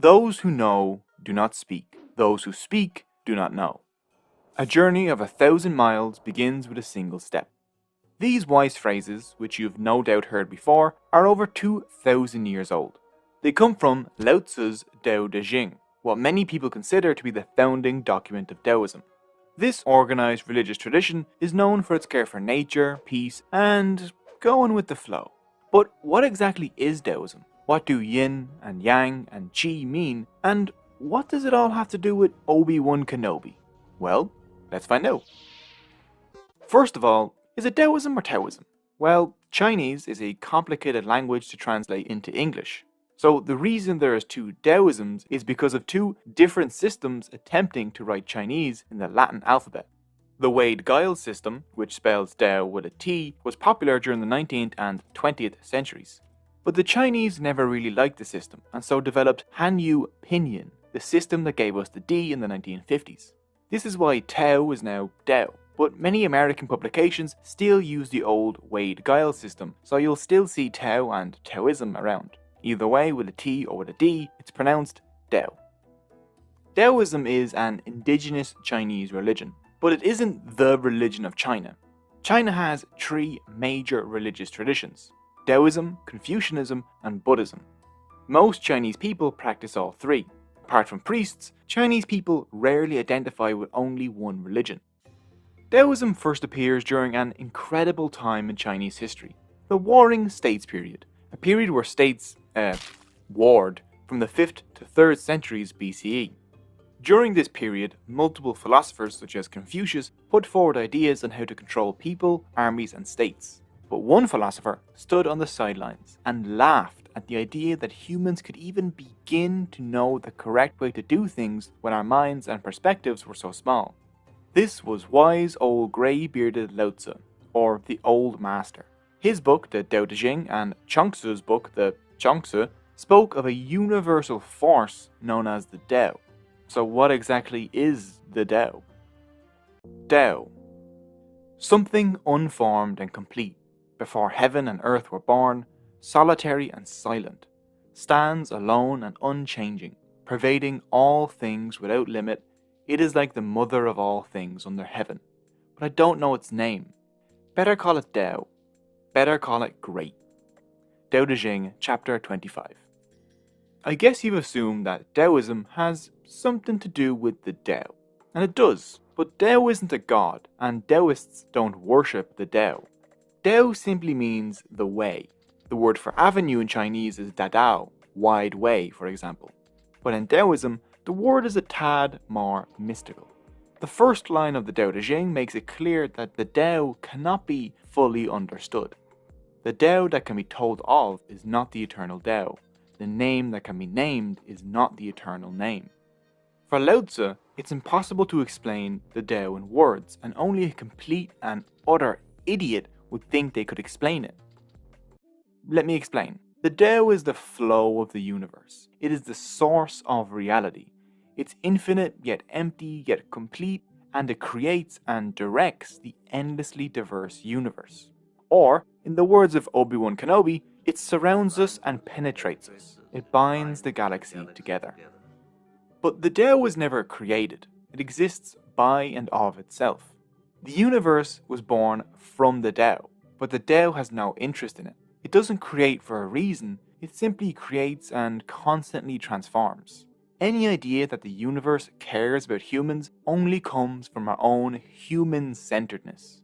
Those who know do not speak. Those who speak do not know. A journey of 1,000 miles begins with a single step. These wise phrases, which you've no doubt heard before, are over 2,000 years old. They come from Lao Tzu's Tao Te Ching, what many people consider to be the founding document of Taoism. This organized religious tradition is known for its care for nature, peace, and going with the flow. But what exactly is Taoism? What do yin and yang and qi mean? And what does it all have to do with Obi-Wan Kenobi? Well, let's find out. First of all, is it Taoism or Taoism? Well, Chinese is a complicated language to translate into English. So the reason there is two Taoisms is because of two different systems attempting to write Chinese in the Latin alphabet. The Wade-Giles system, which spells Tao with a T, was popular during the 19th and 20th centuries. But the Chinese never really liked the system, and so developed Hanyu Pinyin, the system that gave us the D in the 1950s. This is why Tao is now Tao, but many American publications still use the old Wade-Giles system, so you'll still see Tao and Taoism around. Either way, with a T or with a D, it's pronounced Tao. Taoism is an indigenous Chinese religion, but it isn't the religion of China. China has three major religious traditions: Taoism, Confucianism, and Buddhism. Most Chinese people practice all three. Apart from priests, Chinese people rarely identify with only one religion. Taoism first appears during an incredible time in Chinese history, the Warring States period, a period where states warred from the 5th to 3rd centuries BCE. During this period, multiple philosophers such as Confucius put forward ideas on how to control people, armies, and states. But one philosopher stood on the sidelines and laughed at the idea that humans could even begin to know the correct way to do things when our minds and perspectives were so small. This was wise old grey-bearded Lao Tzu, or the Old Master. His book, the Tao Te Ching, and Chuang-Tzu's book, the Chuang-Tzu, spoke of a universal force known as the Tao. So what exactly is the Tao? Tao. Something unformed and complete, before heaven and earth were born, solitary and silent, stands alone and unchanging, pervading all things without limit. It is like the mother of all things under heaven. But I don't know its name. Better call it Tao. Better call it great. Tao Te Ching, chapter 25. I guess you've assumed that Taoism has something to do with the Tao. And it does, but Tao isn't a god, and Taoists don't worship the Tao. Tao simply means the way. The word for avenue in Chinese is dadao, wide way, for example. But in Taoism, the word is a tad more mystical. The first line of the Tao Te Ching makes it clear that the Tao cannot be fully understood. The Tao that can be told of is not the eternal Tao. The name that can be named is not the eternal name. For Lao Tzu, it's impossible to explain the Tao in words, and only a complete and utter idiot would think they could explain it. Let me explain. The Tao is the flow of the universe. It is the source of reality. It's infinite, yet empty, yet complete, and it creates and directs the endlessly diverse universe. Or, in the words of Obi-Wan Kenobi, it surrounds us and penetrates us. It binds the galaxy together. But the Tao was never created. It exists by and of itself. The universe was born from the Tao, but the Tao has no interest in it. It doesn't create for a reason, it simply creates and constantly transforms. Any idea that the universe cares about humans only comes from our own human-centeredness.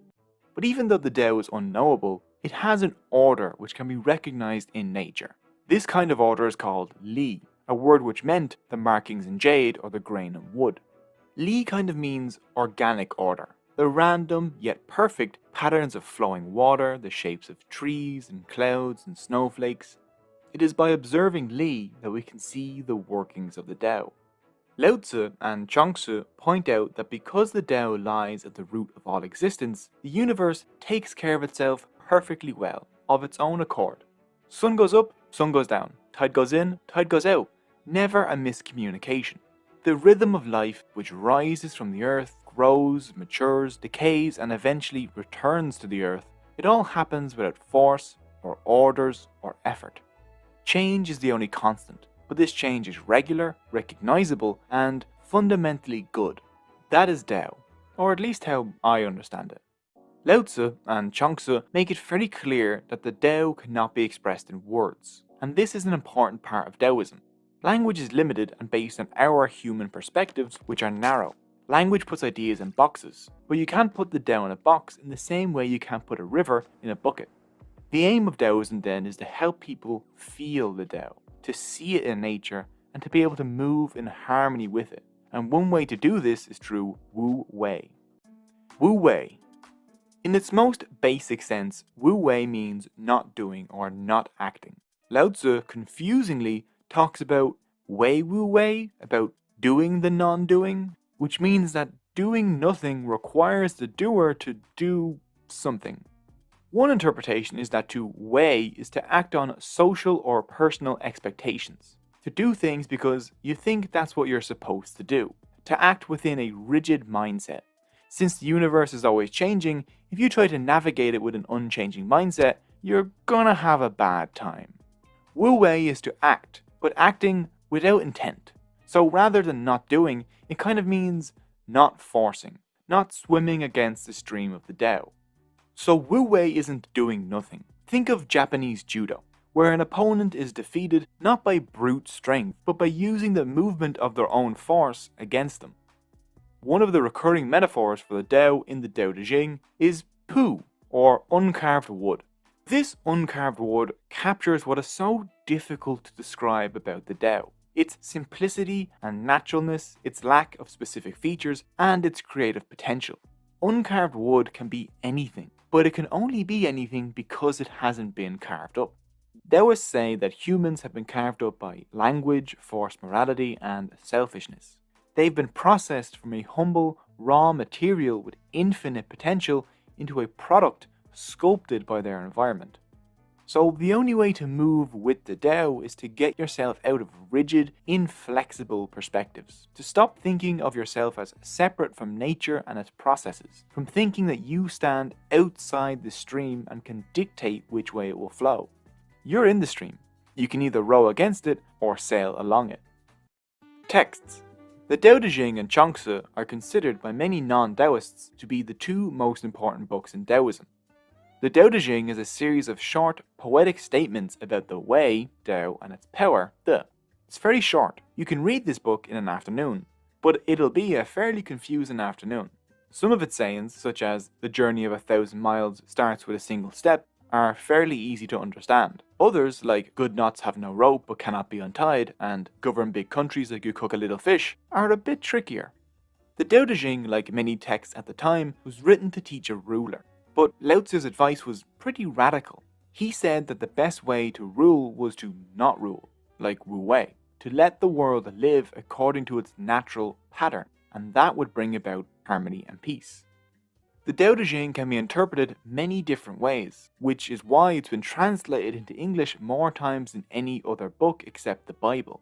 But even though the Tao is unknowable, it has an order which can be recognized in nature. This kind of order is called Li, a word which meant the markings in jade or the grain in wood. Li kind of means organic order, the random yet perfect patterns of flowing water, the shapes of trees and clouds and snowflakes. It is by observing Li that we can see the workings of the Tao. Lao Tzu and Chuang-Tzu point out that because the Tao lies at the root of all existence, the universe takes care of itself perfectly well, of its own accord. Sun goes up, sun goes down. Tide goes in, tide goes out. Never a miscommunication. The rhythm of life, which rises from the earth, grows, matures, decays, and eventually returns to the earth, it all happens without force, or orders, or effort. Change is the only constant. but this change is regular, recognizable, and fundamentally good. That is Tao, or at least how I understand it. Lao Tzu and Chuang-Tzu make it very clear that the Tao cannot be expressed in words, and this is an important part of Taoism. Language is limited and based on our human perspectives, which are narrow. Language puts ideas in boxes, but you can't put the Tao in a box in the same way you can't put a river in a bucket. The aim of Taoism then is to help people feel the Tao, to see it in nature, and to be able to move in harmony with it. And one way to do this is through Wu Wei. Wu Wei. In its most basic sense, Wu Wei means not doing or not acting. Lao Tzu confusingly talks about Wei Wu Wei, about doing the non-doing, which means that doing nothing requires the doer to do something. One interpretation is that to wei is to act on social or personal expectations. To do things because you think that's what you're supposed to do. To act within a rigid mindset. Since the universe is always changing, if you try to navigate it with an unchanging mindset, you're gonna have a bad time. Wu Wei is to act, but acting without intent. So rather than not doing, it kind of means not forcing, not swimming against the stream of the Tao. So Wu Wei isn't doing nothing. Think of Japanese judo, where an opponent is defeated not by brute strength, but by using the movement of their own force against them. One of the recurring metaphors for the Tao in the Tao Te Ching is pu, or uncarved wood. This uncarved wood captures what is so difficult to describe about the Tao. Its simplicity and naturalness, its lack of specific features, and its creative potential. Uncarved wood can be anything, but it can only be anything because it hasn't been carved up. Taoists say that humans have been carved up by language, forced morality, and selfishness. They've been processed from a humble, raw material with infinite potential into a product sculpted by their environment. So the only way to move with the Tao is to get yourself out of rigid, inflexible perspectives. To stop thinking of yourself as separate from nature and its processes. From thinking that you stand outside the stream and can dictate which way it will flow. You're in the stream. You can either row against it or sail along it. Texts. The Tao Te Ching and Chuang-Tzu are considered by many non-Taoists to be the two most important books in Taoism. The Tao Te Ching is a series of short, poetic statements about the Wei, Tao, and its power, De. It's very short. You can read this book in an afternoon, but it'll be a fairly confusing afternoon. Some of its sayings, such as the journey of 1,000 miles starts with a single step, are fairly easy to understand. Others, like good knots have no rope but cannot be untied, and govern big countries like you cook a little fish, are a bit trickier. The Tao Te Ching, like many texts at the time, was written to teach a ruler. But Lao Tzu's advice was pretty radical. He said that the best way to rule was to not rule, like Wu Wei, to let the world live according to its natural pattern, and that would bring about harmony and peace. The Tao Te Ching can be interpreted many different ways, which is why it's been translated into English more times than any other book except the Bible,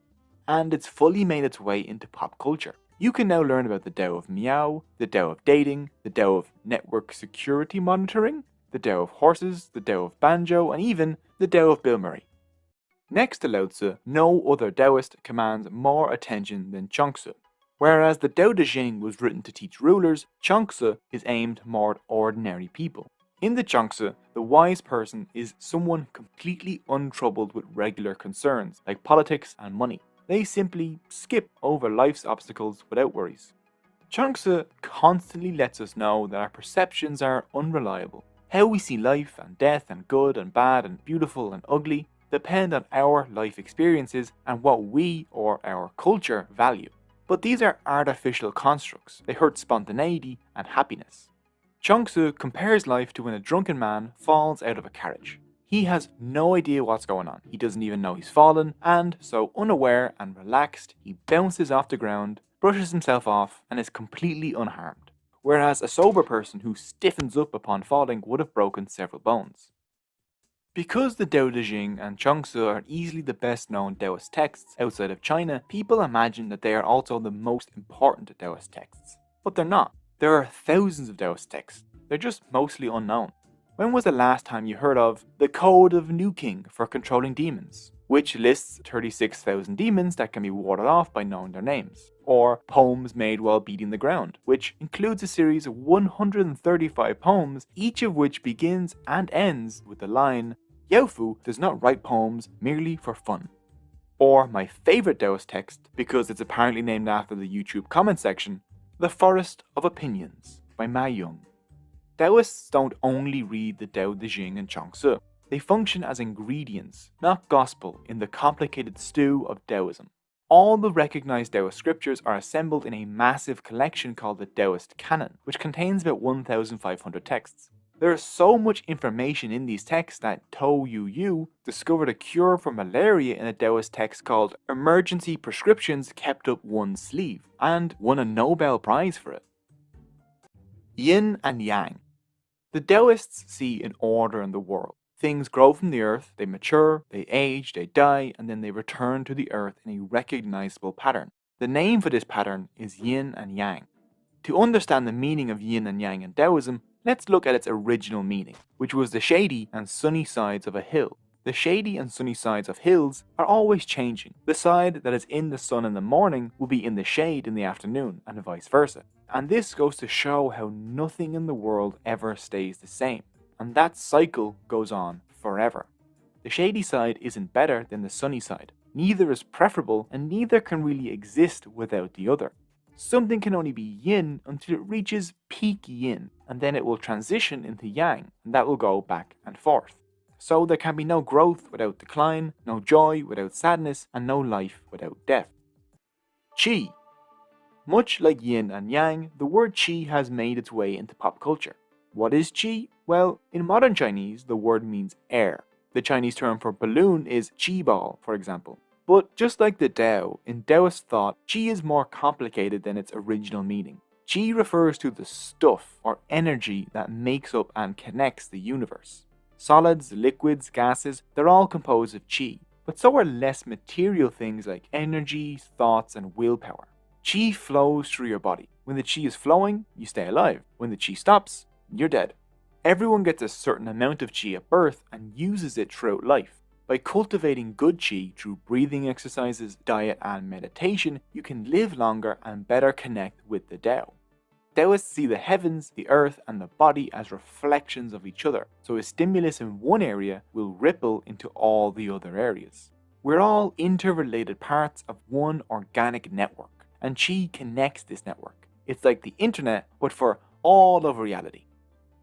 and it's fully made its way into pop culture. You can now learn about the Tao of Meow, the Tao of dating, the Tao of network security monitoring, the Tao of horses, the Tao of banjo, and even the Tao of Bill Murray. Next to Lao Tzu, no other Taoist commands more attention than Chuang-Tzu. Whereas the Tao Te Ching was written to teach rulers, Chuang-Tzu is aimed more at ordinary people. In the Chuang-Tzu, the wise person is someone completely untroubled with regular concerns, like politics and money. They simply skip over life's obstacles without worries. Chuang-Tzu constantly lets us know that our perceptions are unreliable. How we see life and death and good and bad and beautiful and ugly depend on our life experiences and what we or our culture value. But these are artificial constructs. They hurt spontaneity and happiness. Chuang-Tzu compares life to when a drunken man falls out of a carriage. He has no idea what's going on. He doesn't even know he's fallen, and so unaware and relaxed, he bounces off the ground, brushes himself off, and is completely unharmed. Whereas a sober person who stiffens up upon falling would have broken several bones. Because the Tao Te Ching and Chuang-Tzu are easily the best known Taoist texts outside of China, people imagine that they are also the most important Taoist texts. But they're not. There are thousands of Taoist texts. They're just mostly unknown. When was the last time you heard of the Code of New King for controlling demons? which lists 36,000 demons that can be warded off by knowing their names, or poems made while beating the ground, which includes a series of 135 poems, each of which begins and ends with the line, "Yaofu does not write poems merely for fun." Or my favourite Taoist text, because it's apparently named after the YouTube comment section, The Forest of Opinions by Ma Yung. Taoists don't only read the Tao Te Ching and Chuang Tzu. They function as ingredients, not gospel, in the complicated stew of Taoism. All the recognized Taoist scriptures are assembled in a massive collection called the Taoist Canon, which contains about 1,500 texts. There is so much information in these texts that To Yu discovered a cure for malaria in a Taoist text called Emergency Prescriptions Kept Up One's Sleeve, and won a Nobel Prize for it. Yin and Yang. The Taoists see an order in the world. Things grow from the earth, they mature, they age, they die, and then they return to the earth in a recognizable pattern. The name for this pattern is Yin and Yang. To understand the meaning of Yin and Yang in Taoism, let's look at its original meaning, which was the shady and sunny sides of a hill. The shady and sunny sides of hills are always changing. The side that is in the sun in the morning will be in the shade in the afternoon, and vice versa. And this goes to show how nothing in the world ever stays the same. And that cycle goes on forever. The shady side isn't better than the sunny side. Neither is preferable, and neither can really exist without the other. Something can only be yin until it reaches peak yin, and then it will transition into yang, and that will go back and forth. So there can be no growth without decline, no joy without sadness, and no life without death. Qi. Much like yin and yang, the word qi has made its way into pop culture. What is qi? Well, in modern Chinese, the word means air. The Chinese term for balloon is qi ball, for example. But just like the Tao, in Taoist thought, qi is more complicated than its original meaning. Qi refers to the stuff or energy that makes up and connects the universe. Solids, liquids, gases, they're all composed of qi, but so are less material things like energy, thoughts, and willpower. Qi flows through your body. When the qi is flowing, you stay alive. When the qi stops, you're dead. Everyone gets a certain amount of qi at birth and uses it throughout life. By cultivating good qi through breathing exercises, diet, and meditation, you can live longer and better connect with the Tao. Taoists see the heavens, the earth, and the body as reflections of each other, so a stimulus in one area will ripple into all the other areas. We're all interrelated parts of one organic network, and qi connects this network. It's like the internet, but for all of reality.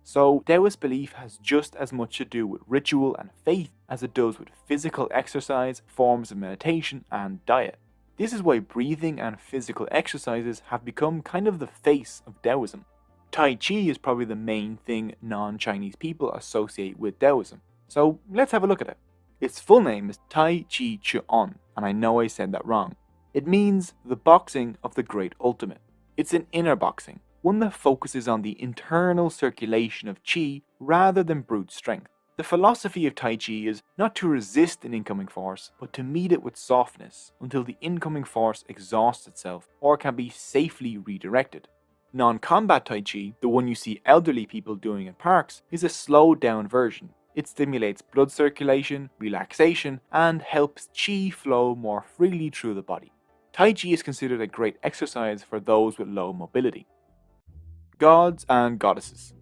So Taoist belief has just as much to do with ritual and faith as it does with physical exercise, forms of meditation, and diet. This is why breathing and physical exercises have become kind of the face of Taoism. Tai Chi is probably the main thing non-Chinese people associate with Taoism. So let's have a look at it. Its full name is Tai Chi Chuan, and I know I said that wrong. It means the boxing of the great ultimate. It's an inner boxing, one that focuses on the internal circulation of qi rather than brute strength. The philosophy of Tai Chi is not to resist an incoming force, but to meet it with softness until the incoming force exhausts itself or can be safely redirected. Non-combat Tai Chi, the one you see elderly people doing in parks, is a slowed down version. It stimulates blood circulation, relaxation, and helps qi flow more freely through the body. Tai Chi is considered a great exercise for those with low mobility. Gods and Goddesses.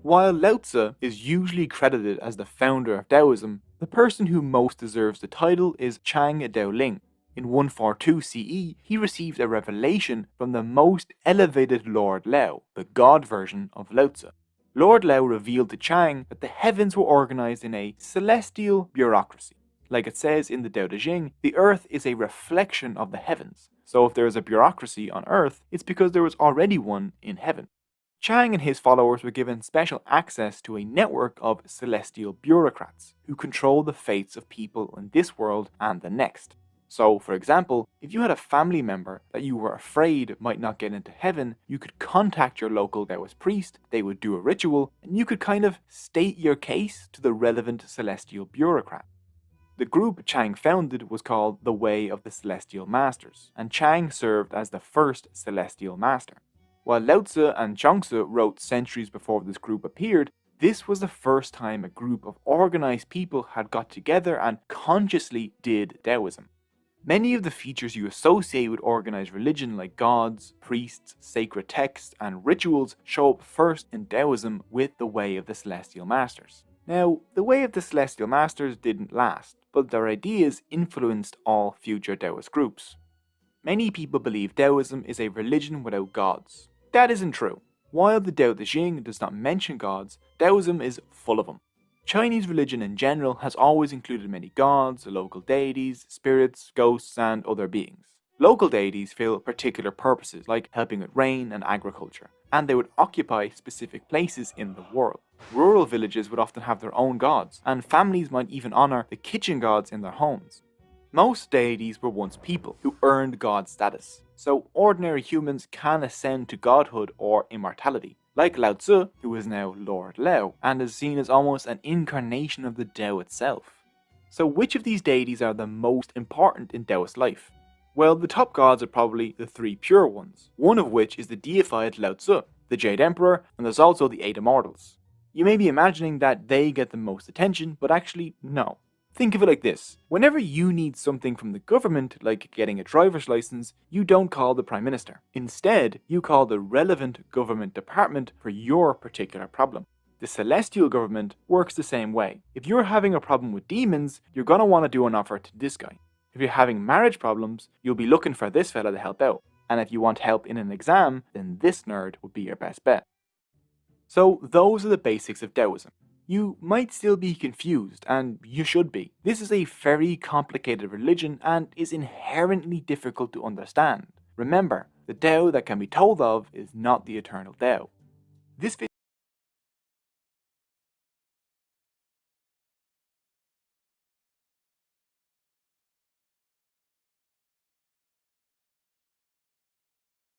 While Lao Tzu is usually credited as the founder of Taoism, the person who most deserves the title is Chang Daoling. In 142 CE, he received a revelation from the most elevated Lord Lao, the God version of Lao Tzu. Lord Lao revealed to Chang that the heavens were organized in a celestial bureaucracy. Like it says in the Tao Te Ching, the earth is a reflection of the heavens. So if there is a bureaucracy on earth, it's because there was already one in heaven. Chang and his followers were given special access to a network of celestial bureaucrats who control the fates of people in this world and the next. So, for example, if you had a family member that you were afraid might not get into heaven, you could contact your local Taoist priest, they would do a ritual, and you could kind of state your case to the relevant celestial bureaucrat. The group Chang founded was called the Way of the Celestial Masters, and Chang served as the first celestial master. While Lao Tzu and Chuang Tzu wrote centuries before this group appeared, This was the first time a group of organized people had got together and consciously did Taoism. Many of the features you associate with organized religion, like gods, priests, sacred texts, and rituals, show up first in Taoism with the Way of the Celestial Masters. Now, the Way of the Celestial Masters didn't last, but their ideas influenced all future Taoist groups. Many people believe Taoism is a religion without gods. That isn't true. While the Tao Te Ching does not mention gods, Taoism is full of them. Chinese religion in general has always included many gods, local deities, spirits, ghosts, and other beings. Local deities fill particular purposes, like helping with rain and agriculture, and they would occupy specific places in the world. Rural villages would often have their own gods, and families might even honor the kitchen gods in their homes. Most deities were once people who earned god status, so ordinary humans can ascend to godhood or immortality, like Lao Tzu, who is now Lord Lao, and is seen as almost an incarnation of the Tao itself. So which of these deities are the most important in Taoist life? Well, the top gods are probably the three pure ones, one of which is the deified Lao Tzu, the Jade Emperor, and there's also the Eight Immortals. You may be imagining that they get the most attention, but actually no. Think of it like this. Whenever you need something from the government, like getting a driver's license, you don't call the Prime Minister. Instead, you call the relevant government department for your particular problem. The celestial government works the same way. If you're having a problem with demons, you're going to want to do an offer to this guy. If you're having marriage problems, you'll be looking for this fella to help out. And if you want help in an exam, then this nerd would be your best bet. So those are the basics of Taoism. You might still be confused, and you should be. This is a very complicated religion and is inherently difficult to understand. Remember, the Tao that can be told of is not the eternal Tao. This video